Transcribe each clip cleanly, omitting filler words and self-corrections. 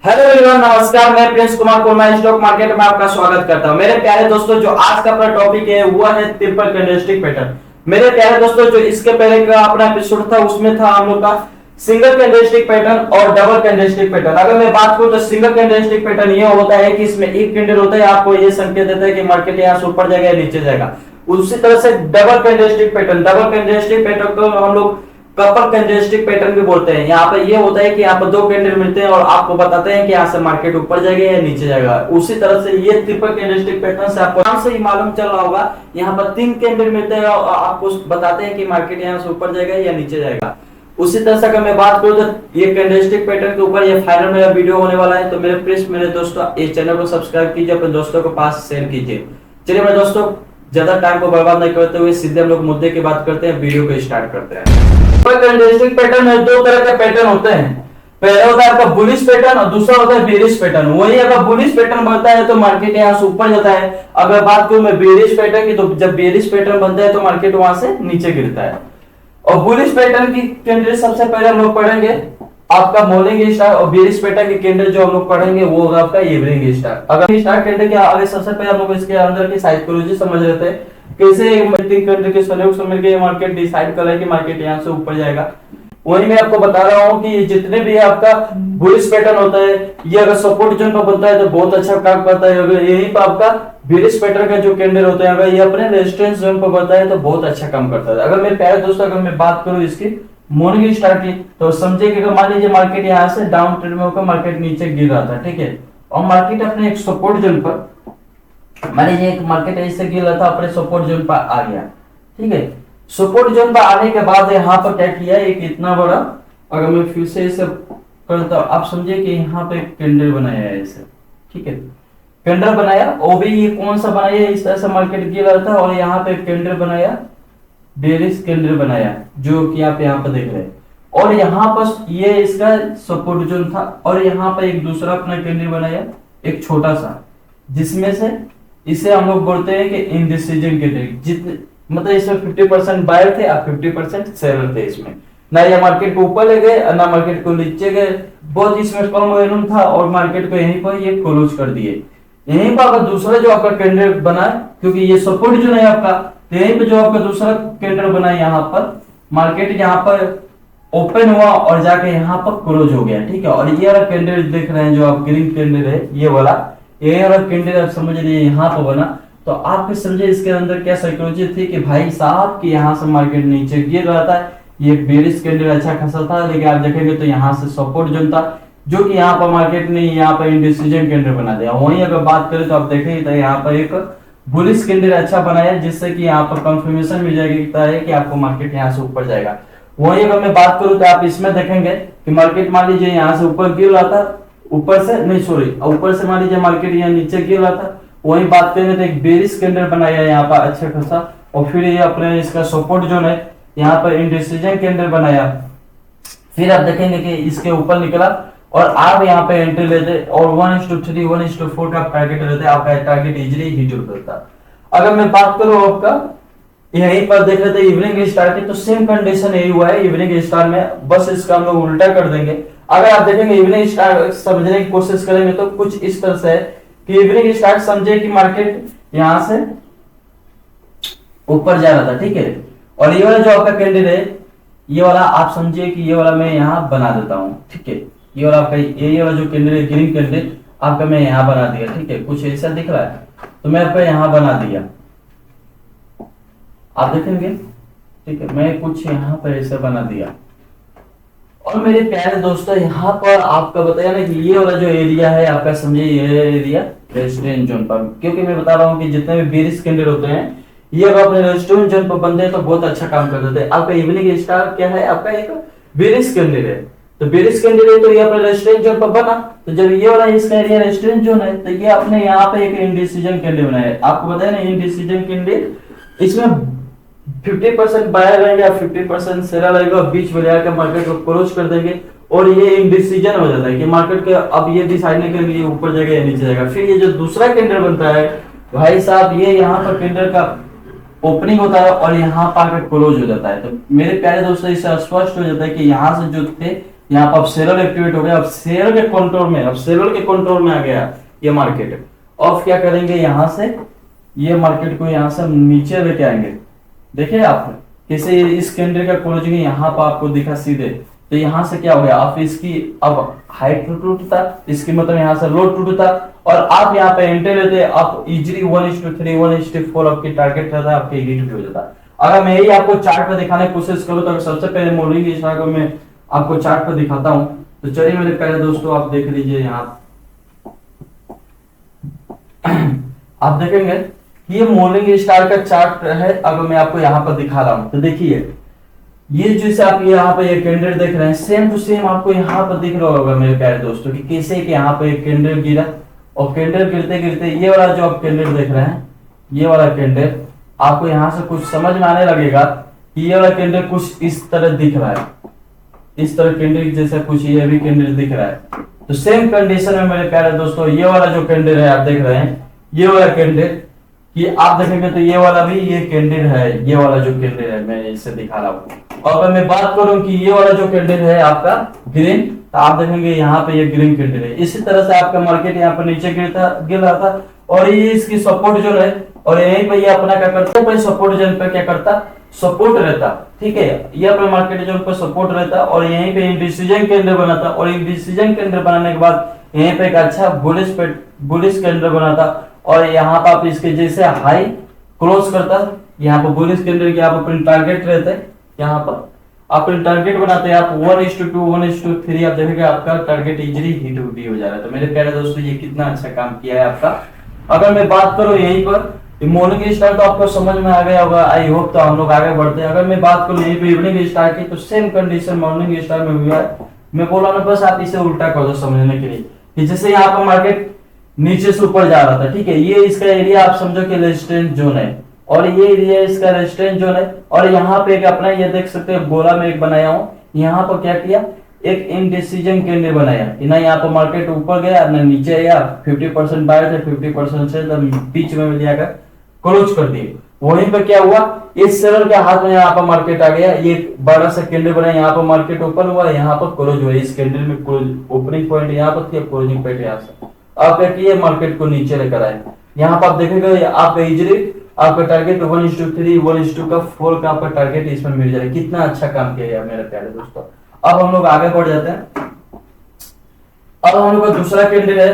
Hello everyone, नमस्कार। मैं Prince Kumar korma stock market में आपका स्वागत करता हूं। मेरे प्यारे दोस्तों, जो आज का अपना टॉपिक है वो है ट्रिपल कैंडलस्टिक पैटर्न। मेरे प्यारे दोस्तों, जो इसके पहले का अपना एपिसोड था उसमें था हम लोग का सिंगल कैंडलस्टिक पैटर्न और डबल कैंडलस्टिक पैटर्न। अगर मैं बात करूं तो सिंगल कैंडलस्टिक पैटर्न ये होता है कि इसमें एक कैंडल होता है, आपको ये संकेत देता है कि मार्केट यहाँ से ऊपर जाएगा या नीचे जाएगा। उसी तरह से डबल कैंडलस्टिक पैटर्न को हम लोग कपल कैंडलस्टिक पैटर्न भी बोलते हैं। यहाँ पे ये होता है कि यहाँ पर दो कैंडल मिलते हैं और आपको बताते हैं कि यहाँ से मार्केट ऊपर जाएगा या नीचे जाएगा। उसी तरह से ये ट्रिपल कैंडलस्टिक पैटर्न से आपको नाम से ही मालूम चल रहा होगा, यहाँ पर तीन कैंडल मिलते हैं और आपको बताते हैं कि मार्केट यहाँ से ऊपर जाएगा या नीचे जाएगा। उसी तरह से अगर मैं बात करूँ तो ये कैंडलस्टिक पैटर्न के ऊपर ये फाइनल मेरा वीडियो होने वाला है। तो मेरे दोस्तों इस चैनल को सब्सक्राइब कीजिए, अपने दोस्तों के पास शेयर कीजिए। चलिए मेरे दोस्तों, ज्यादा टाइम को बर्बाद नहीं करते हुए सीधे हम लोग मुद्दे की बात करते हैं, वीडियो को स्टार्ट करते हैं। कैंडलस्टिक पैटर्न में दो तरह के पैटर्न होते हैं। पहला होता है आपका बुलिश पैटर्न और दूसरा होता है बेरिश पैटर्न। वही अगर बुलिश पैटर्न बनता है तो मार्केट यहाँ से ऊपर जाता है। अगर बात करूं मैं बेरिश पैटर्न की, तो जब बेरिश पैटर्न बनता है तो मार्केट वहां से नीचे गिरता है। और बुलिश पैटर्न की कैंडल सबसे पहले हम लोग पढ़ेंगे आपका मॉर्निंग स्टार, और बेरिश पैटर्न की कैंडल जो हम लोग पढ़ेंगे वो होगा आपका इवनिंग स्टार। अगर स्टार कैंडल के आगे सबसे पहले हम लोग इसके अंदर की साइकोलॉजी समझ लेते हैं, कैसे तीन कैंडल के सहयोग से मिलकर मार्केट डिसाइड कर रहा है कि मार्केट यहाँ से ऊपर जाएगा। वही मैं आपको बता रहा हूँ कि जितने भी आपका बुलिश पैटर्न होता है, ये अगर सपोर्ट जोन पर बनता है तो बहुत अच्छा काम करता है। अगर यही पर आपका बेरिश पैटर्न का जो कैंडल होता है, अगर ये अपने रेजिस्टेंस जोन पर बनता है तो बहुत अच्छा काम करता है। अगर मेरे प्यारे दोस्तों, अगर मैं बात करूँ इसकी मॉर्निंग स्टार की, तो समझे कि मान लीजिए मार्केट यहाँ से डाउन ट्रेंड में होकर मार्केट नीचे गिर रहा था, ठीक है, और मार्केट अपने एक सपोर्ट जोन पर, मान लीजिए एक मार्केट ऐसे गिर रहा था, अपने सपोर्ट जोन पर आ गया, ठीक है। सपोर्ट जोन पर आने के बाद यहाँ पर क्या किया, एक इतना बड़ा, अगर मैं फिर से इसे करता हूं, आप समझिए कि यहाँ पे कैंडल बनाया है ऐसे, ठीक है, कैंडल बनाया। और भी ये कौन सा बनाया, इस तरह से मार्केट गिर रहा था और यहाँ पे कैंडल बनाया, बेरिश कैंडल बनाया, जो कि आप यहाँ पर देख रहे हैं। और यहाँ पर ये इसका सपोर्ट जोन था, और यहाँ पर एक दूसरा अपना कैंडल बनाया, एक छोटा सा, जिसमें से इसे हम लोग बोलते हैं कि इनडिसीजन कैंडल। जितने मतलब इसमें 50% बायर थे और 50% सेलर थे। इसमें ना ये मार्केट को ऊपर ले गए ना मार्केट को नीचे गए, बहुत इसमें कम वॉल्यूम था और मार्केट को यहीं पर ये क्लोज कर दिए। यहीं पर अगर दूसरा जो आपका कैंडल बना, क्योंकि ये सपोर्ट जो है आपका, तो यहीं पे जो आपका दूसरा कैंडल बना, यहाँ पर मार्केट यहाँ पर ओपन हुआ और जाके यहाँ पर क्लोज हो गया, ठीक है। और ये वाला कैंडल देख रहे हैं जो आप ग्रीन कैंडल है, ये वाला कैंडल आप समझ लीजिए यहाँ पर बना। तो आप समझे इसके अंदर क्या साइकोलॉजी थी कि भाई साहब कि यहाँ से मार्केट नीचे गिर रहा था, ये बेरिश कैंडल अच्छा खासा था, लेकिन आप देखेंगे तो यहाँ से सपोर्ट जोन था, जो कि यहाँ पर मार्केट ने यहाँ पर इंडिसीजन कैंडल बना दिया। वहीं अगर बात करें तो आप देखेंगे तो यहाँ पर एक बुलिश कैंडल अच्छा बनाया, जिससे कि यहाँ पर कंफर्मेशन मिल जाएगा कि आपको मार्केट यहाँ से ऊपर जाएगा। वहीं अगर मैं बात करूँ तो आप इसमें देखेंगे कि मार्केट मान लीजिए यहाँ से ऊपर गिर रहा था, ऊपर से मान लीजिए मार्केट यहाँ नीचे गिर रहा था। वही बात करेंगे तो एक बेरिश कैंडल बनाया यहाँ पर अच्छा खासा, और फिर ये अपने इसका सपोर्ट जोन है, यहाँ पर इंडिसीजन कैंडल बनाया। फिर आप देखेंगे कि इसके ऊपर निकला और आप यहाँ पे एंट्री लेते और 1:3 1:4 का टारगेट लेते, आपका टारगेट इजीली हिट होता। अगर मैं बात करूँ आपका यहीं पर देख रहे थे इवनिंग स्टार की, तो सेम कंडीशन यही हुआ है इवनिंग स्टार में, बस इसका हम लोग उल्टा कर देंगे। अगर आप देखेंगे इवनिंग स्टार समझने की कोशिश करेंगे तो कुछ इस तरह से है कि इवनिंग स्टार्ट समझे कि मार्केट यहां से ऊपर जा रहा था, ठीक है। और ये वाला जो आपका कैंडल है, ये वाला आप समझिए कि ये वाला मैं यहाँ बना देता हूँ, ठीक है। ये वाला आपका ये वाला जो कैंडल है ग्रीन कैंडल आपका मैं यहाँ बना दिया, ठीक है। कुछ ऐसा दिख रहा है तो मैं आपका यहाँ बना दिया, आप देखेंगे, ठीक है। मैं कुछ यहाँ पर ऐसा बना दिया। और मेरे प्यारे दोस्तों, यहाँ पर आपका बताया ना कि ये वाला जो एरिया है आपका, समझिए ये एरिया रेजिस्टेंस जोन पर, क्योंकि मैं बता रहा हूँ कि जितने भी बेरिश कैंडल होते हैं ये अगर अपने रेजिस्टेंस जोन पर बनते हैं तो बहुत अच्छा काम कर देते हैं। आपका इवनिंग स्टार क्या है, आपका एक बेरिश कैंडल है, तो बेरिश कैंडल है तो ये अपने रेजिस्टेंस जोन पर बना। तो जब ये वाला इसका एरिया रेजिस्टेंस जोन है तो ये अपने यहाँ पे एक इंडिसीजन कैंडल बनाया है। आपको बताया ना इंडिसीजन कैंडल, इसमें 50% बायर रहेगा, 50% सेलर रहेगा, बीच में जाकर मार्केट को क्लोज कर देंगे और ये इंडिसीजन हो जाता है कि मार्केट के अब ये डिसाइड नहीं करेंगे ये ऊपर जाएगा या नीचे जाएगा। फिर ये जो दूसरा कैंडल बनता है भाई साहब, ये यहाँ पर कैंडल का ओपनिंग होता है और यहाँ पर क्लोज हो जाता है। तो मेरे प्यारे दोस्तों, इससे स्पष्ट हो जाता है कि यहाँ से जो थे यहाँ पर अब सेलर एक्टिवेट हो गया, अब सेलर के कंट्रोल में आ गया ये मार्केट। अब क्या करेंगे, यहाँ से ये मार्केट को यहाँ से नीचे लेके आएंगे। देखिए आप कैसे इस कैंडल का क्लोजिंग यहाँ पर आपको दिखा सीधे, तो यहाँ से क्या हो गया, आप इसकी अब हाइट टूटता, इसकी मतलब यहाँ से लो टूटता, और आप यहाँ पे एंट्री लेते, आप इजीली 1:3 1:4 आपकी टारगेट रहता है, आपके हिट भी हो जाता है। अगर मैं यही आपको चार्ट पे दिखाने की कोशिश करूँ तो सबसे पहले मॉर्निंग स्टार को मैं आपको चार्ट पे दिखाता हूँ। तो चलिए मेरे प्यारे दोस्तों, आप देख लीजिए यहाँ आप देखेंगे कि ये मॉर्निंग स्टार का चार्ट है। अगर मैं आपको यहाँ पर दिखा रहा हूँ तो देखिए, ये जैसे आप यहाँ पे ये कैंडल देख रहे हैं, सेम टू सेम आपको यहाँ पर दिख रहा होगा मेरे प्यारे दोस्तों कि कैसे कि यहाँ पे एक कैंडल गिरा, और कैंडल गिरते गिरते ये वाला जो आप कैंडल देख रहे हैं, ये वाला कैंडल आपको यहाँ से कुछ समझ में आने लगेगा कि ये वाला कैंडल कुछ इस तरह दिख रहा है, इस तरह कैंडल जैसा कुछ ये भी कैंडल दिख रहा है। तो सेम कंडीशन में मेरे प्यारे दोस्तों, ये वाला जो कैंडल है आप देख रहे हैं, ये वाला कैंडल कि आप देखेंगे तो ये वाला भी ये कैंडल है, ये वाला जो कैंडल है मैं इसे दिखा रहा हूँ। और अगर मैं बात करूं कि ये वाला जो कैंडल है आपका ग्रीन, तो आप देखेंगे यहाँ पे ये ग्रीन कैंडल है। इसी तरह से आपका मार्केट यहाँ पर नीचे गिर रहा था, और ये इसकी सपोर्ट जोन है, और यहीं पे ये अपना क्या करता है, सपोर्ट जोन पे क्या करता, सपोर्ट रहता, ठीक है, ये अपने मार्केट जोन पर सपोर्ट रहता, और यहीं पे डिसीजन कैंडल बनाता, और एक डिसीजन कैंडल बनाने के बाद यहीं पे एक अच्छा बुलिश कैंडल बनाता, और यहाँ पर आप इसके जैसे हाई क्लोज करता, यहाँ पर बुलिश कैंडल के आप अपने टारगेट रहते हैं, यहाँ पर अपने टारगेट बनाते हैं आप 1:2 1:3, आप देखेंगे आपका टारगेट इजीली हिट भी हो जा रहा है। तो मेरे प्यारे दोस्तों, ये कितना अच्छा काम किया है आपका। अगर मैं बात करूं यहीं पर मॉर्निंग स्टार, तो आपको समझ में आ गया होगा, आई होप। तो हम लोग आगे बढ़ते हैं। अगर मैं बात करूं यहीं पे इवनिंग स्टार की, तो सेम कंडीशन मॉर्निंग स्टार में हुआ है। मैं बोला ना, बस आप इसे उल्टा कर दो समझने के लिए, कि जैसे यहाँ पर मार्केट नीचे से ऊपर जा रहा था, ठीक है, ये इसका एरिया आप समझो कि रेजिस्टेंस जोन है, और ये एरिया इसका रेजिस्टेंस जोन है, और यहाँ पे एक अपना ये देख सकते हैं गोला में एक बनाया हूँ, यहाँ पर क्या किया, एक इनडिसीजन कैंडल बनाया कि ना यहाँ पर मार्केट ऊपर गया ना नीचे गया, 50% बाय थे 50% से, बीच में ले आकर क्लोज कर दिए। वहीं पर क्या हुआ, इस सेलर के हाथ में यहाँ पर मार्केट आ गया, ये बड़ा सा कैंडल बनाया, यहाँ पर मार्केट ओपन हुआ, यहाँ पर क्लोज हुआ, इस कैंडल में ओपनिंग पॉइंट यहाँ पर थी, क्लोजिंग पॉइंट यहाँ से आप क्या किए, मार्केट को नीचे लेकर आए। यहाँ पर आप देखेंगे आप इजीली आपका टारगेट 1:3 1:4 का आपका टारगेट इसमें मिल जाएगा। कितना अच्छा काम किया है मेरे प्यारे दोस्तों। अब हम लोग आगे बढ़ जाते हैं। अब हम लोग का दूसरा कैंडल है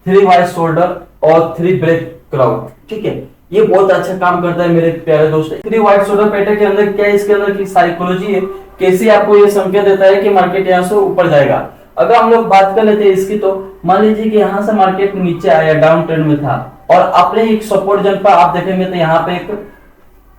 3 वाइट शोल्डर और 3 ब्रेक क्राउड, ठीक है, ये बहुत अच्छा काम करता है मेरे प्यारे दोस्तों। 3 वाइट शोल्डर पैटर्न के अंदर क्या है, इसके अंदर की साइकोलॉजी है, कैसे आपको ये संकेत देता है कि मार्केट यहाँ से ऊपर जाएगा। अगर हम लोग बात कर लेते हैं इसकी, तो मान लीजिए कि यहाँ से मार्केट नीचे आया, डाउन ट्रेंड में था, और अपने एक सपोर्ट जोन पर आप देखेंगे तो यहाँ पे एक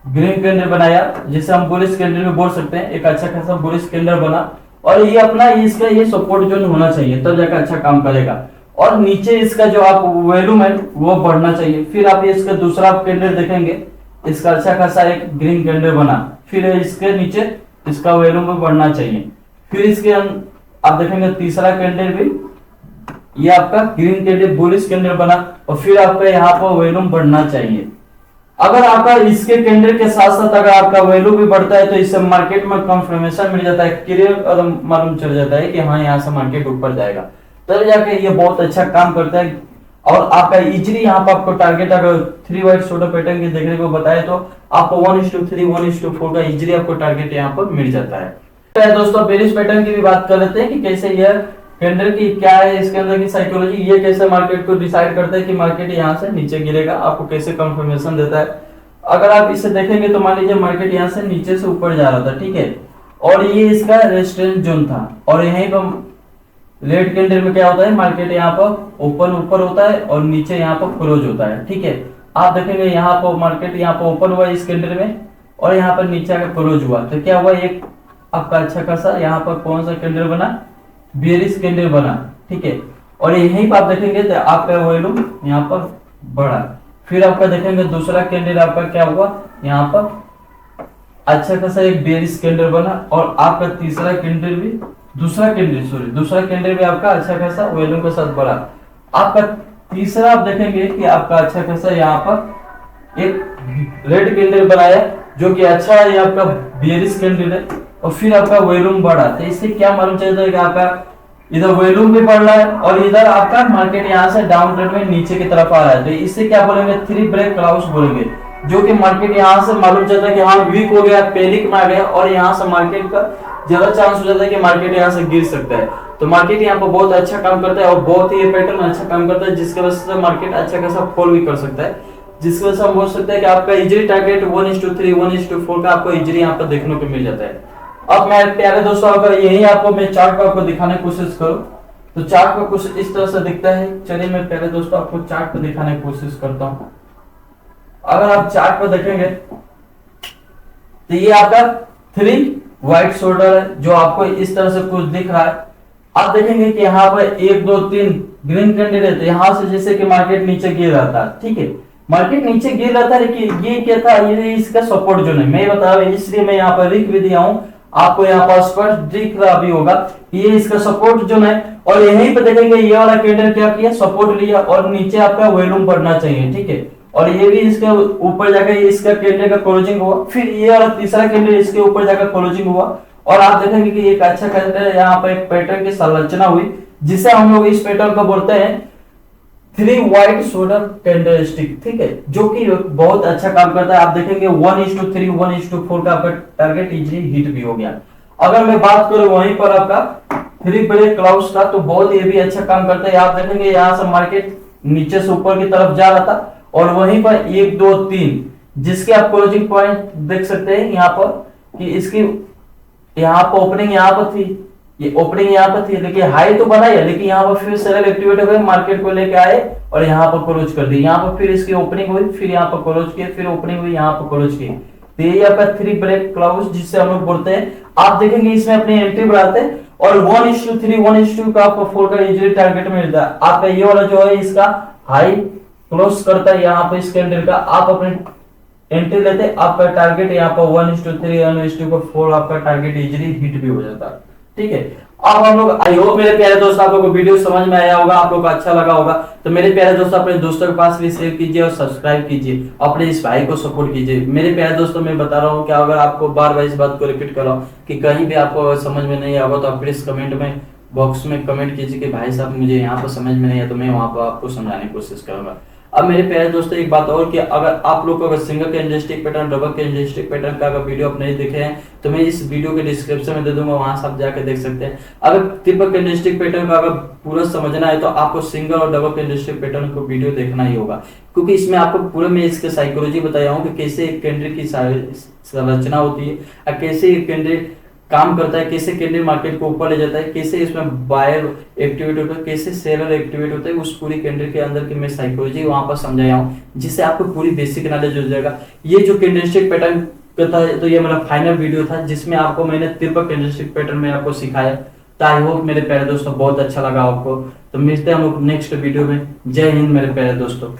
ग्रीन कैंडल बनाया, जिसे हम बुलिश कैंडल भी बोल सकते हैं, एक अच्छा खासा बुलिश कैंडल बना, और ये अपना इसका ये सपोर्ट जोन होना चाहिए, तब जाकर अच्छा काम करेगा, और नीचे इसका जो आप वॉल्यूम है वो बढ़ना चाहिए। फिर आप इसका दूसरा कैंडल देखेंगे, इसका अच्छा खासा एक ग्रीन कैंडल बना, फिर इसके नीचे इसका वॉल्यूम भी बढ़ना चाहिए, फिर इसके आप देखेंगे तीसरा कैंडल भी ये आपका ग्रीन कैंडल बुलिश कैंडल बना, और फिर आपका यहाँ पर वॉल्यूम बढ़ना चाहिए। अगर आपका इसके कैंडल के साथ साथ अगर आपका वैल्यू भी बढ़ता है, तो इससे मार्केट में कंफर्मेशन मिल जाता है, क्लियर और मालूम चल जाता है कि हाँ यहाँ से मार्केट ऊपर जाएगा, तब जाके ये बहुत अच्छा काम करता है। और आपका इजीली यहाँ पर आपको टारगेट अगर 3 वाइट शोल्डर पैटर्न के देखने को बताए, तो आपको 1:3 1:4 का इजीली आपको टारगेट यहाँ पर मिल जाता है। तो दोस्तों बेरिश पैटर्न की भी बात कर लेते हैं कि कैसे यह कैंडल की क्या है, इसके अंदर की साइकोलॉजी, ये कैसे मार्केट को डिसाइड करता है कि मार्केट यहाँ से नीचे गिरेगा, आपको कैसे कंफर्मेशन देता है। अगर आप इसे देखेंगे तो मान लीजिए मार्केट यहाँ से नीचे से ऊपर जा रहा था, ठीक है, और ये इसका रेजिस्टेंस जोन था, और यहीं पर रेड कैंडल में क्या होता है, मार्केट यहाँ पर ओपन ऊपर होता है और नीचे यहाँ पर क्लोज होता है, ठीक है। आप देखेंगे यहाँ पर मार्केट यहाँ पर ओपन हुआ इस कैंडल में, और यहाँ पर नीचे आकर क्लोज हुआ, तो क्या हुआ, एक आपका अच्छा खासा यहाँ पर कौन सा कैंडल बना, बेरिश कैंडल बना, ठीक है, और यहीं पर आप देखेंगे तो आपका वॉल्यूम यहाँ पर बढ़ा। फिर आपका देखेंगे दूसरा कैंडल आपका क्या हुआ, यहाँ पर अच्छा खासा एक बेरिश कैंडल बना, और आपका तीसरा कैंडल भी दूसरा कैंडल भी आपका अच्छा खासा वॉल्यूम के साथ बढ़ा। आपका तीसरा आप देखेंगे कि आपका अच्छा खासा यहाँ पर एक रेड कैंडल बनाया, जो कि अच्छा है, आपका बेरिश कैंडल है, और फिर आपका वॉल्यूम बढ़ा, तो इससे क्या मालूम चलता है कि आपका इधर वॉल्यूम भी बढ़ रहा है और इधर आपका मार्केट यहाँ से डाउन ट्रेंड में नीचे की तरफ आ रहा है, तो इससे क्या बोलेंगे, थ्री ब्रेक क्लाउड्स बोलेंगे, जो कि मार्केट यहाँ से मालूम चलता है कि हाँ वीक हो गया, पैनिक में आ गया और यहाँ से मार्केट का ज्यादा चांस हो जाता है कि मार्केट यहाँ से गिर सकता है। तो मार्केट यहाँ पर बहुत अच्छा काम करता है और बहुत ही ये पैटर्न अच्छा काम करता है, जिसकी वजह से मार्केट अच्छा खासा फॉल भी कर सकता है, जिसकी वजह से हम बोल सकते हैं कि आपका इजरी टारगेट 1:3 1:4 का आपको इजरी यहाँ पर देखने को मिल जाता है। अब मेरे प्यारे दोस्तों, अगर यही आपको मैं चार्ट को आपको दिखाने की कोशिश करूं तो चार्ट को कुछ इस तरह से दिखता है। चलिए मैं प्यारे दोस्तों आपको चार्ट को दिखाने की कोशिश करता हूं। अगर आप चार्ट को देखेंगे तो ये आपका 3 व्हाइट शोल्डर है, जो आपको इस तरह से कुछ दिख रहा है। आप देखेंगे कि यहाँ पर 1 2 3 ग्रीन कैंडल है, तो यहाँ से जैसे कि मार्केट नीचे गिर रहा था, ठीक है, मार्केट नीचे गिर रहा था, लेकिन ये क्या था, ये इसका सपोर्ट जोन है, मैं बता रहा हूं, इसलिए मैं यहाँ पर लिख भी दिया हूं, आपको यहाँ पर स्पष्ट दिख रहा भी होगा, ये इसका सपोर्ट जोन है। और यहीं पे देखेंगे ये वाला कैंडल क्या किया, सपोर्ट लिया और नीचे आपका वॉल्यूम बढ़ना चाहिए, ठीक है, और ये भी इसके ऊपर जाकर इसका कैंडल का क्लोजिंग हुआ, फिर ये वाला तीसरा कैंडल इसके ऊपर जाकर क्लोजिंग हुआ और आप देखेंगे कि एक अच्छा कैंडल यहाँ पर एक पैटर्न की संरचना हुई, जिसे हम लोग इस पैटर्न को बोलते हैं 3 व्हाइट शोल्डर कैंडलस्टिक, ठीक है, जो कि बहुत अच्छा काम करता है। आप देखेंगे 1:3 1:4 का आपका टारगेट इजीली हिट भी हो गया। अगर मैं बात करूं वहीं पर आपका 3 ब्रेक क्लाउड्स का, तो बहुत ये भी अच्छा काम करता है। आप देखेंगे यहाँ से मार्केट नीचे से ऊपर की तरफ जा रहा था और वहीं पर 1 2 3 जिसके आप क्लोजिंग पॉइंट देख सकते हैं यहाँ पर कि इसकी यहाँ पर ओपनिंग यहाँ पर थी, ये ओपनिंग यहाँ पर थी, लेकिन हाई तो बना है, लेकिन यहाँ पर फिर सेल एक्टिवेट हो गए, मार्केट को लेके आए और यहाँ पर क्लोज कर दी, यहाँ पर फिर इसकी ओपनिंग हुई, फिर यहाँ पर क्लोज किए, फिर ओपनिंग हुई, यहाँ पर क्लोज की, तो ये आपका 3 ब्रेक क्लाउड्स जिससे हम लोग बोलते हैं। आप देखेंगे इसमें अपनी एंट्री बढ़ाते हैं और 1:3 1:2 का आपको 4 का इजीली टारगेट मिलता है। आपका ये वाला जो है इसका हाई क्लोज करता है यहाँ पे इस कैंडल का, आप अपने एंट्री लेते हैं, आपका टारगेट यहाँ पर 1:3 1:4 आपका टारगेट इजीली हिट भी हो जाता है, ठीक है। अब हम लोग, आई होप मेरे प्यारे दोस्त आप लोगों को वीडियो समझ में आया होगा, आप लोगों को अच्छा लगा होगा, तो मेरे प्यारे दोस्तों अपने दोस्तों के पास भी शेयर कीजिए और सब्सक्राइब कीजिए, अपने इस भाई को सपोर्ट कीजिए। मेरे प्यारे दोस्तों मैं बता रहा हूँ कि अगर आपको बार बार इस बात को रिपीट कर रहा हूँ कि कहीं भी आपको समझ में नहीं आएगा, तो आप प्लीज कमेंट में बॉक्स में कमेंट कीजिए कि भाई साहब मुझे यहाँ पर समझ में नहीं है, तो मैं वहां पर आपको समझाने की कोशिश करूंगा। अब मेरे प्यारे दोस्तों एक बात और कि अगर आप लोग को अगर single candlestick pattern, double candlestick pattern का अगर वीडियो आप नहीं देखे हैं तो मैं इस वीडियो के डिस्क्रिप्शन में दे दूंगा, वहां से आप जाकर देख सकते हैं। अगर ट्रिपल कैंडलस्टिक पैटर्न का अगर पूरा समझना है तो आपको सिंगल और डबल कैंडलस्टिक पैटर्न को वीडियो देखना ही होगा, क्योंकि इसमें आपको पूरे में इसके साइकोलॉजी बताया हूँ कि कैसे एक कैंडल की संरचना होती है और कैसे एक कैंडल काम करता है, कैसे कैंडल मार्केट को ऊपर ले जाता है, कैसे इसमें बायर एक्टिवेट होता है, कैसे सेलर एक्टिवेट होता है, उस पूरी कैंडल के अंदर की मैं साइकोलॉजी वहां पर समझाया हूँ, जिससे आपको पूरी बेसिक नॉलेज हो जाएगा। ये जो कैंडलस्टिक पैटर्न का था तो ये मेरा फाइनल वीडियो था, जिसमें आपको मैंने ट्रिपल कैंडलस्टिक पैटर्न में आपको सिखाया। तो आई होप मेरे प्यारे दोस्तों बहुत अच्छा लगा आपको, तो मिलते हैं हम लोग नेक्स्ट वीडियो में। जय हिंद मेरे प्यारे दोस्तों।